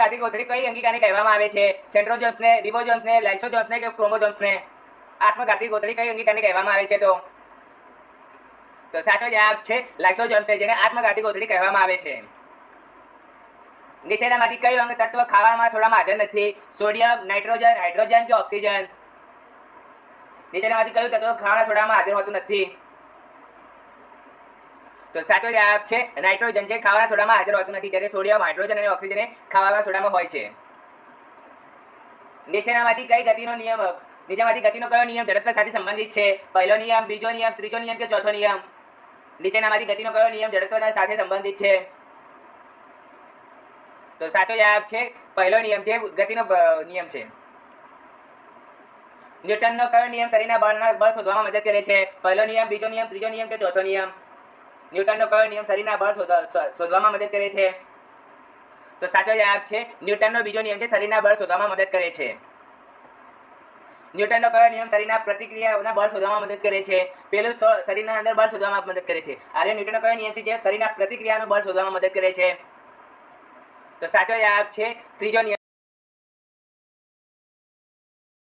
આત્મઘાતી કોથળી કઈ અંગિકાને કહેવામાં આવે છે? સેન્ટ્રોસોમ્સને, રિબોસોમ્સને, લાઇસોસોમ્સને કે ક્રોમોસોમ્સને? આત્મઘાતી કોથળી કઈ અંગિકાને કહેવામાં આવે છે? તો સાચો જવાબ છે લાઇસોસોમ્સને, જેને આત્મઘાતી કોથળી કહેવામાં આવે છે. નીચેનામાંથી કયું અંગ તત્વ ખાવામાં સોડામાં હાજર નથી? સોડિયમ, નાઇટ્રોજન, હાઇડ્રોજન કે ઓક્સિજન? નીચેનામાંથી કયું તત્વ ખાવાના સોડામાં હાજર હોતું નથી? તો સાચો જવાબ છે નાઇટ્રોજન, જે ખાવાના સોડામાં હાજર હોતું નથી, જ્યારે સોડિયમ, હાઇડ્રોજન અને ઓક્સિજન ખાવાના સોડામાં હોય છે. નીચેનામાંથી ગતિનો કયો નિયમ જડત્વ સાથે સંબંધિત છે? પહેલો નિયમ, બીજો નિયમ, ત્રીજો નિયમ કે ચોથો નિયમ? નીચેનામાંથી ગતિનો કયો નિયમ જડત્વ સાથે સંબંધિત છે? તો સાચો જવાબ છે પહેલો નિયમ, જે ગતિનો નિયમ છે. ન્યૂટનનો કયો નિયમ શરીરના બળ શોધવામાં મદદ કરે છે? પહેલો નિયમ, બીજો નિયમ, ત્રીજો નિયમ કે ચોથો નિયમ? ન્યૂટનનો કયો નિયમ શરીરના બળ શોધવામાં મદદ કરે છે? તો સાચો જવાબ છે ન્યૂટનનો બીજો નિયમ, જે શરીરના બળ શોધવામાં મદદ કરે છે. ન્યૂટનનો કયો નિયમ શરીરના પ્રતિક્રિયાઓના બળ શોધવામાં મદદ કરે છે? પેલું શરીરના અંદર બળ શોધવામાં મદદ કરે છે. અને ન્યૂટનનો કયો નિયમ છે જે શરીરના પ્રતિક્રિયાનું બળ શોધવામાં મદદ કરે છે? તો સાચો જવાબ છે ત્રીજો નિયમ.